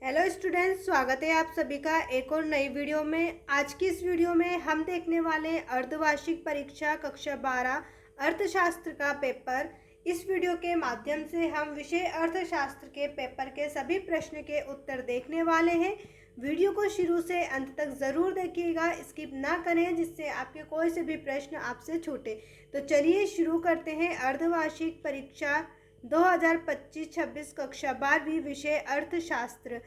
Hello students, स्वागत है आप सभी का एक और नई वीडियो में। आज की इस वीडियो में हम देखने वाले हैं अर्धवार्षिक परीक्षा कक्षा 12 अर्थशास्त्र का पेपर। इस वीडियो के माध्यम से हम विषय अर्थशास्त्र के पेपर के सभी प्रश्न के उत्तर देखने वाले हैं। वीडियो को शुरू से अंत तक ज़रूर देखिएगा, स्किप ना करें जिससे आपके कोई से भी प्रश्न आपसे छूटे। तो चलिए शुरू करते हैं। अर्धवार्षिक परीक्षा 2025-26 कक्षा 12वीं विषय अर्थशास्त्र,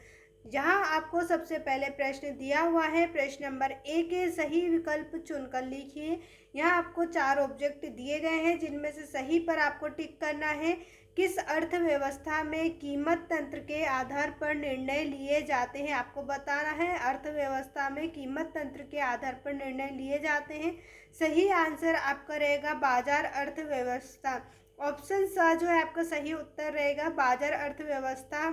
जहां आपको सबसे पहले प्रश्न दिया हुआ है। प्रश्न नंबर 1 के सही विकल्प चुनकर लिखिए। यहाँ आपको 4 ऑब्जेक्ट दिए गए हैं जिनमें से सही पर आपको टिक करना है। किस अर्थव्यवस्था में कीमत तंत्र के आधार पर निर्णय लिए जाते हैं, आपको बताना है। अर्थव्यवस्था में कीमत तंत्र के आधार पर निर्णय लिए जाते हैं। सही आंसर आपका रहेगा बाजार अर्थव्यवस्था। ऑप्शन सा जो है आपका सही उत्तर रहेगा। बाजार अर्थव्यवस्था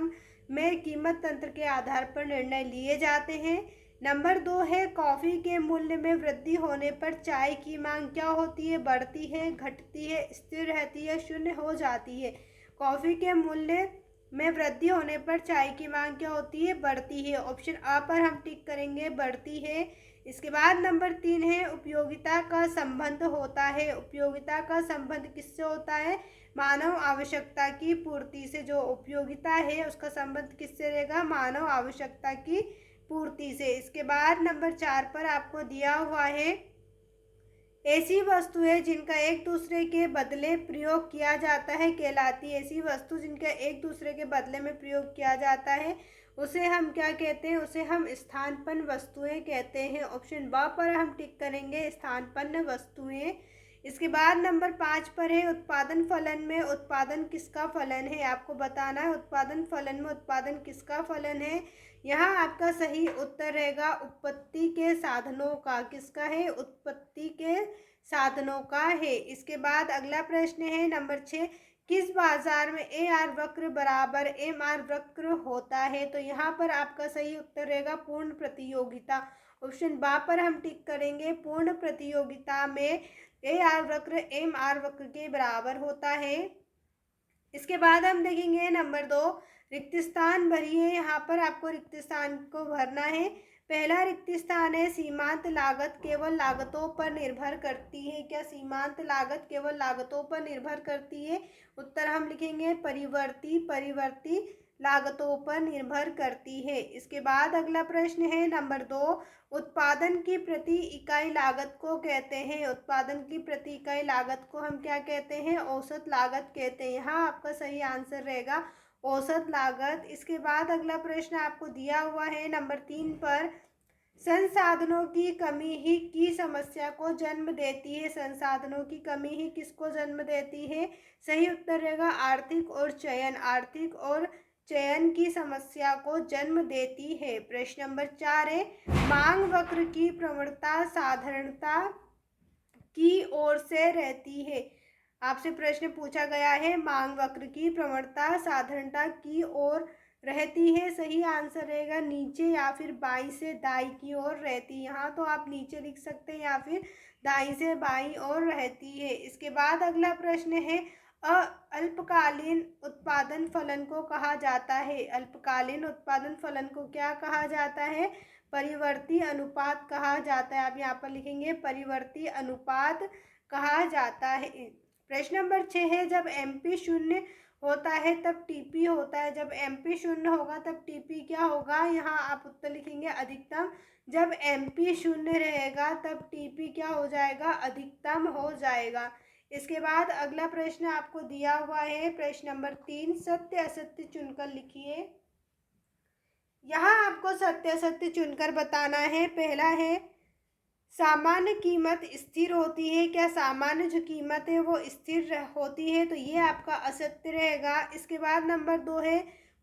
में कीमत तंत्र के आधार पर निर्णय लिए जाते हैं। नंबर 2 है, कॉफ़ी के मूल्य में वृद्धि होने पर चाय की मांग क्या होती है? बढ़ती है, घटती है, स्थिर रहती है, शून्य हो जाती है। कॉफ़ी के मूल्य में वृद्धि होने पर चाय की मांग क्या होती है? बढ़ती है। ऑप्शन आ पर हम टिक करेंगे, बढ़ती है। इसके बाद नंबर 3 है, उपयोगिता का संबंध होता है। उपयोगिता का संबंध किससे होता है? मानव आवश्यकता की पूर्ति से। जो उपयोगिता है उसका संबंध किससे रहेगा? मानव आवश्यकता की पूर्ति से। इसके बाद नंबर 4 पर आपको दिया हुआ है, ऐसी वस्तुएं जिनका एक दूसरे के बदले प्रयोग किया जाता है कहलाती है। ऐसी वस्तु जिनका एक दूसरे के बदले में प्रयोग किया जाता है उसे हम क्या कहते हैं? उसे हम स्थानपन्न वस्तुएं कहते हैं। ऑप्शन ब पर हम टिक करेंगे, स्थानपन्न वस्तुएं। इसके बाद नंबर 5 पर है, उत्पादन फलन में उत्पादन किसका फलन है? आपको बताना है उत्पादन फलन में उत्पादन किसका फलन है। यहाँ आपका सही उत्तर रहेगा उत्पत्ति के साधनों का। किसका है? उत्पत्ति के साधनों का है। इसके बाद अगला प्रश्न है नंबर 6, किस बाजार में AR वक्र बराबर MR वक्र होता है? तो यहाँ पर आपका सही उत्तर रहेगा पूर्ण प्रतियोगिता। ऑप्शन बा पर हम टिक करेंगे, पूर्ण प्रतियोगिता में AR वक्र MR वक्र के बराबर होता है। इसके बाद हम देखेंगे नंबर 2, रिक्त स्थान भरिए। यहाँ पर आपको रिक्त स्थान को भरना है। पहला रिक्त स्थान है, सीमांत लागत केवल लागतों पर निर्भर करती है। क्या सीमांत लागत केवल लागतों पर निर्भर करती है? उत्तर हम लिखेंगे परिवर्ती लागतों पर निर्भर करती है। इसके बाद अगला प्रश्न है नंबर 2, उत्पादन की प्रति इकाई लागत को कहते हैं। उत्पादन की प्रति इकाई लागत को हम क्या कहते हैं? औसत लागत कहते हैं। यहाँ आपका सही आंसर रहेगा औसत लागत। इसके बाद अगला प्रश्न आपको दिया हुआ है नंबर 3 पर, संसाधनों की कमी ही की समस्या को जन्म देती है। संसाधनों की कमी ही किसको जन्म देती है? सही उत्तर रहेगा आर्थिक और चयन। आर्थिक और चयन की समस्या को जन्म देती है। प्रश्न नंबर 4 है, मांग वक्र की प्रवणता साधारणता की ओर से रहती है। आपसे प्रश्न पूछा गया है, मांग वक्र की प्रवणता साधारणता की ओर रहती है। सही आंसर रहेगा नीचे या फिर बाईं से दाईं की ओर रहती है। यहाँ तो आप नीचे लिख सकते हैं या फिर दाईं से बाईं ओर रहती है। इसके बाद अगला प्रश्न है, अल्पकालीन उत्पादन फलन को कहा जाता है। अल्पकालीन उत्पादन फलन को क्या कहा जाता है? परिवर्ती अनुपात कहा जाता है। आप यहाँ पर लिखेंगे परिवर्ती अनुपात कहा जाता है। प्रश्न नंबर 6 है, जब MP शून्य होता है तब TP होता है। जब MP शून्य होगा तब TP क्या होगा? यहाँ आप उत्तर लिखेंगे अधिकतम। जब MP शून्य रहेगा तब TP क्या हो जाएगा? अधिकतम हो जाएगा। इसके बाद अगला प्रश्न आपको दिया हुआ है, प्रश्न नंबर 3, सत्य असत्य चुनकर लिखिए। यहाँ आपको सत्य असत्य चुनकर बताना है। पहला है, सामान्य कीमत स्थिर होती है। क्या सामान्य जो कीमत है वो स्थिर होती है? तो ये आपका असत्य रहेगा। इसके बाद नंबर 2 है,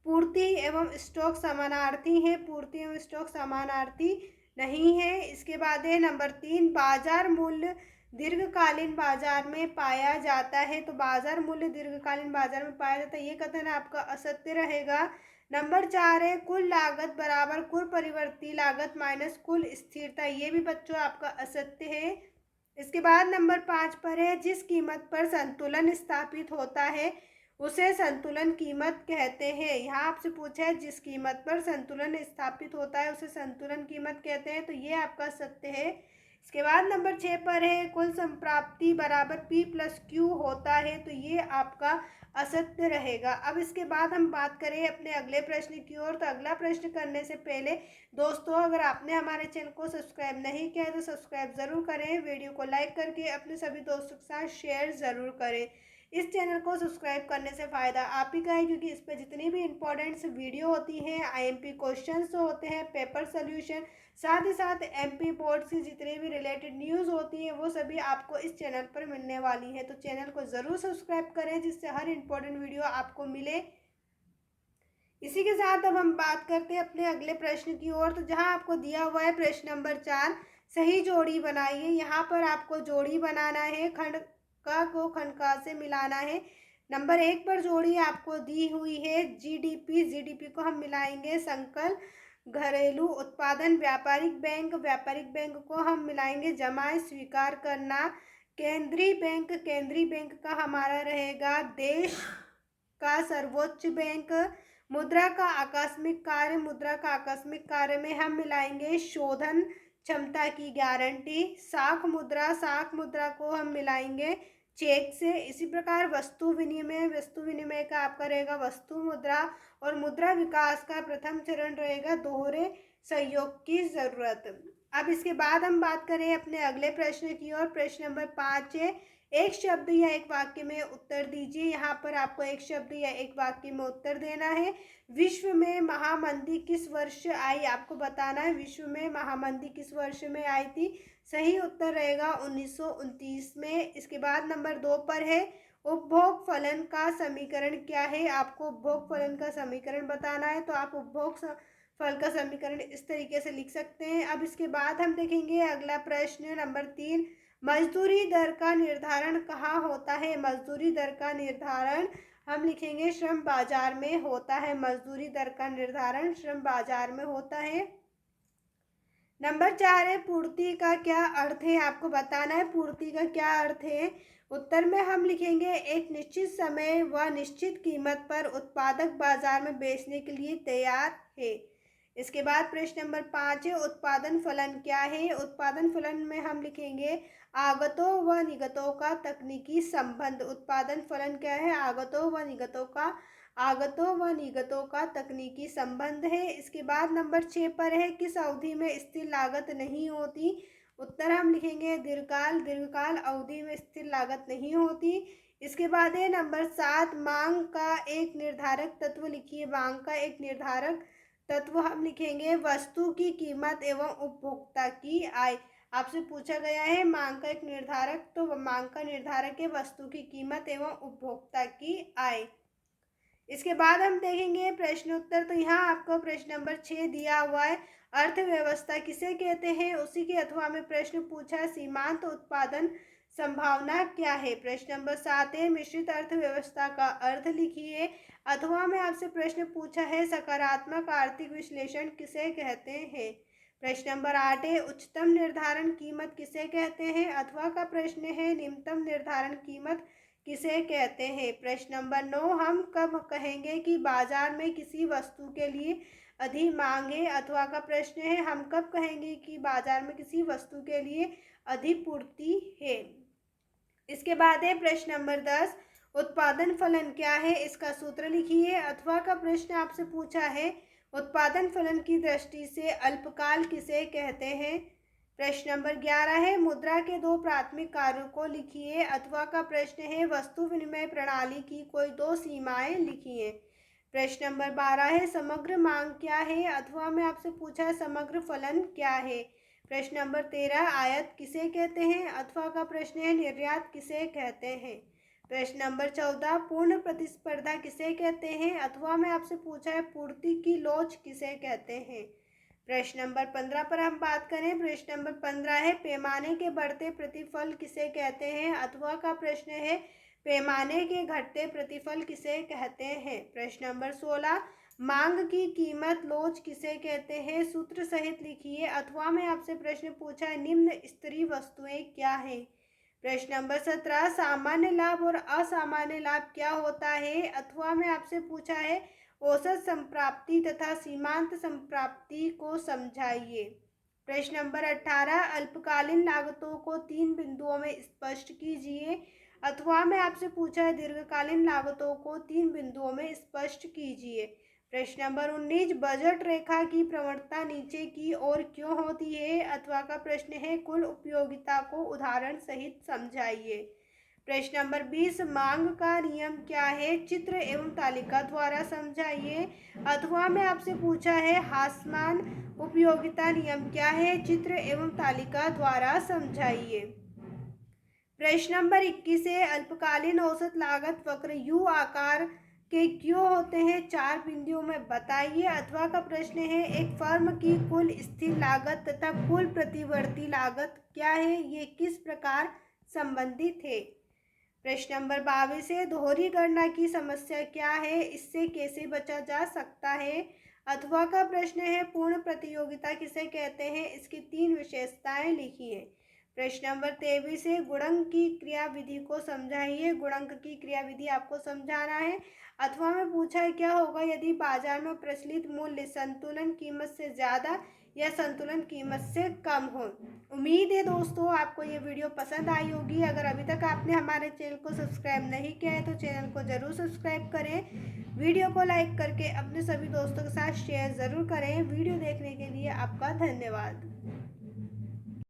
पूर्ति एवं स्टॉक समानार्थी है। पूर्ति एवं स्टॉक समानार्थी नहीं है। इसके बाद है नंबर 3, बाजार मूल्य दीर्घकालीन बाजार में पाया जाता है। तो बाजार मूल्य दीर्घकालीन बाजार में पाया जाता है, ये कथन आपका असत्य रहेगा। नंबर 4 है, कुल लागत बराबर कुल परिवर्ती लागत माइनस कुल स्थिरता। ये भी बच्चों आपका असत्य है। इसके बाद नंबर 5 पर है, जिस कीमत पर संतुलन स्थापित होता है उसे संतुलन कीमत कहते हैं। यहाँ आपसे पूछा है जिस कीमत पर संतुलन स्थापित होता है उसे संतुलन कीमत कहते हैं, तो ये आपका सत्य है। इसके बाद नंबर 6 पर है कुल संप्राप्ति बराबर P + Q होता है, तो ये आपका असत्य रहेगा। अब इसके बाद हम बात करें अपने अगले प्रश्न की ओर। तो अगला प्रश्न करने से पहले दोस्तों, अगर आपने हमारे चैनल को सब्सक्राइब नहीं किया है तो सब्सक्राइब ज़रूर करें, वीडियो को लाइक करके अपने सभी दोस्तों के साथ शेयर ज़रूर करें। इस चैनल को सब्सक्राइब करने से फ़ायदा आप ही का है, क्योंकि इस पर जितनी भी इंपॉर्टेंट वीडियो होती हैं, IMP क्वेश्चंस होते हैं, पेपर सोल्यूशन, साथ ही साथ MP बोर्ड से जितने भी रिलेटेड न्यूज़ होती है वो सभी आपको इस चैनल पर मिलने वाली है। तो चैनल को ज़रूर सब्सक्राइब करें जिससे हर इंपॉर्टेंट वीडियो आपको मिले। इसी के साथ अब हम बात करते हैं अपने अगले प्रश्न की ओर। तो जहां आपको दिया हुआ है प्रश्न नंबर 4, सही जोड़ी बनाइए। यहाँ पर आपको जोड़ी बनाना है, खंड का को खंड का से मिलाना है। नंबर 1 पर जोड़ी आपको दी हुई है GDP को हम मिलाएंगे संकल, घरेलू उत्पादन, व्यापारिक बैंक को हम मिलाएंगे जमाएं स्वीकार करना, केंद्रीय बैंक का हमारा रहेगा देश का सर्वोच्च बैंक, मुद्रा का आकस्मिक कार्य में हम मिलाएंगे शोधन क्षमता की गारंटी, साख मुद्रा को हम मिलाएंगे चेक से। इसी प्रकार वस्तु विनिमय का आपका रहेगा वस्तु मुद्रा, और मुद्रा विकास का प्रथम चरण रहेगा दोहरे सहयोग की जरूरत। अब इसके बाद हम बात करें अपने अगले प्रश्न की ओर। प्रश्न नंबर 5 है, एक शब्द या एक वाक्य में उत्तर दीजिए। यहाँ पर आपको एक शब्द या एक वाक्य में उत्तर देना है। विश्व में महामंदी किस वर्ष आई, आपको बताना है विश्व में महामंदी किस वर्ष में आई थी। सही उत्तर रहेगा 1929 में। इसके बाद नंबर 2 पर है उपभोग फलन का समीकरण क्या है, आपको उपभोग फलन का समीकरण बताना है। तो आप उपभोग फल का समीकरण इस तरीके से लिख सकते हैं। अब इसके बाद हम देखेंगे अगला प्रश्न नंबर 3, मजदूरी दर का निर्धारण कहाँ होता है। मजदूरी दर का निर्धारण हम लिखेंगे श्रम बाजार में होता है। मजदूरी दर का निर्धारण श्रम बाजार में होता है। नंबर 4 है पूर्ति का क्या अर्थ है, आपको बताना है पूर्ति का क्या अर्थ है। उत्तर में हम लिखेंगे एक निश्चित समय व निश्चित कीमत पर उत्पादक बाजार में बेचने के लिए तैयार है। इसके बाद प्रश्न नंबर 5 है उत्पादन फलन क्या है। उत्पादन फलन में हम लिखेंगे आगतों व निर्गतों का तकनीकी संबंध। उत्पादन फलन क्या है, आगतों व निर्गतों का तकनीकी संबंध है। इसके बाद नंबर 6 पर है किस अवधि में स्थिर लागत नहीं होती। उत्तर हम लिखेंगे दीर्घकाल अवधि में स्थिर लागत नहीं होती। इसके बाद है नंबर 7, मांग का एक निर्धारक तत्व लिखिए। मांग का एक निर्धारक तत्व हम लिखेंगे वस्तु की कीमत एवं उपभोक्ता की आय। आपसे पूछा गया है मांग का एक निर्धारक, तो मांग का निर्धारक है वस्तु की कीमत एवं उपभोक्ता की आय। इसके बाद हम देखेंगे प्रश्न उत्तर। तो यहाँ आपको प्रश्न नंबर 6 दिया हुआ है अर्थव्यवस्था किसे कहते हैं। उसी के अथवा में प्रश्न पूछा है सीमांत उत्पादन संभावना क्या है। प्रश्न नंबर 7 है मिश्रित अर्थव्यवस्था का अर्थ लिखिए। अथवा में आपसे प्रश्न पूछा है सकारात्मक आर्थिक विश्लेषण किसे कहते हैं। प्रश्न नंबर 8 है उच्चतम निर्धारण कीमत किसे कहते हैं। अथवा का प्रश्न है निम्नतम निर्धारण कीमत किसे कहते हैं। प्रश्न नंबर 9, हम कब कहेंगे कि बाजार में किसी वस्तु के लिए अधिक मांग है। अथवा का प्रश्न है हम कब कहेंगे कि बाजार में किसी वस्तु के लिए अधिक पूर्ति है। इसके बाद है प्रश्न नंबर 10, उत्पादन फलन क्या है, इसका सूत्र लिखिए। अथवा का प्रश्न आपसे पूछा है उत्पादन फलन की दृष्टि से अल्पकाल किसे कहते हैं। प्रश्न नंबर 11 है मुद्रा के 2 प्राथमिक कार्यों को लिखिए। अथवा का प्रश्न है वस्तु विनिमय प्रणाली की कोई 2 सीमाएं लिखिए। प्रश्न नंबर 12 है समग्र मांग क्या है। अथवा में आपसे पूछा है समग्र फलन क्या है। प्रश्न नंबर 13, आयात किसे कहते हैं। अथवा का प्रश्न है निर्यात किसे कहते हैं। प्रश्न नंबर 14, पूर्ण प्रतिस्पर्धा किसे कहते हैं। अथवा में आपसे पूछा है पूर्ति की लोच किसे कहते हैं। प्रश्न नंबर 15 पर हम बात करें। प्रश्न नंबर 15 है पैमाने के बढ़ते प्रतिफल किसे कहते हैं। अथवा का प्रश्न है पैमाने के घटते प्रतिफल किसे कहते हैं। प्रश्न नंबर 16, मांग की कीमत लोच किसे कहते हैं, सूत्र सहित लिखिए। अथवा में आपसे प्रश्न पूछा है निम्न स्तरीय वस्तुएं क्या हैं। प्रश्न नंबर 17, सामान्य लाभ और असामान्य लाभ क्या होता है? अथवा में आपसे पूछा है औसत संप्राप्ति तथा सीमांत संप्राप्ति को समझाइए। प्रश्न नंबर 18, अल्पकालीन लागतों को 3 बिंदुओं में स्पष्ट कीजिए। अथवा में आपसे पूछा है दीर्घकालीन लागतों को 3 बिंदुओं में स्पष्ट कीजिए। प्रश्न नंबर 19, बजट रेखा की प्रवणता नीचे की ओर क्यों होती है? अथवा का प्रश्न है कुल उपयोगिता को उदाहरण सहित समझाइए। प्रश्न नंबर 20, मांग का नियम क्या है? चित्र एवं तालिका द्वारा समझाइए। अथवा में आपसे पूछा है हासमान उपयोगिता नियम क्या है? चित्र एवं तालिका द्वारा समझाइए। प्रश्न नंबर 21 है अल्पकालीन औसत लागत वक्र यू आकार के क्यों होते हैं? 4 बिंदुओं में बताइए। अथवा का प्रश्न है एक फर्म की कुल स्थिर लागत तथा कुल प्रतिवर्ती लागत क्या है? ये किस प्रकार संबंधित है? प्रश्न नंबर 22 है दोहरी गणना की समस्या क्या है? इससे कैसे बचा जा सकता है? अथवा का प्रश्न है पूर्ण प्रतियोगिता किसे कहते हैं? इसकी 3 विशेषताएं लिखिए। प्रश्न नंबर 23 है गुणक की क्रियाविधि को समझाइए। गुणक की क्रियाविधि आपको समझाना है। अथवा में पूछा है क्या होगा यदि बाजार में प्रचलित मूल्य संतुलन कीमत से ज़्यादा या संतुलन कीमत से कम हो। उम्मीद है दोस्तों आपको ये वीडियो पसंद आई होगी। अगर अभी तक आपने हमारे चैनल को सब्सक्राइब नहीं किया है तो चैनल को ज़रूर सब्सक्राइब करें। वीडियो को लाइक करके अपने सभी दोस्तों के साथ शेयर ज़रूर करें। वीडियो देखने के लिए आपका धन्यवाद।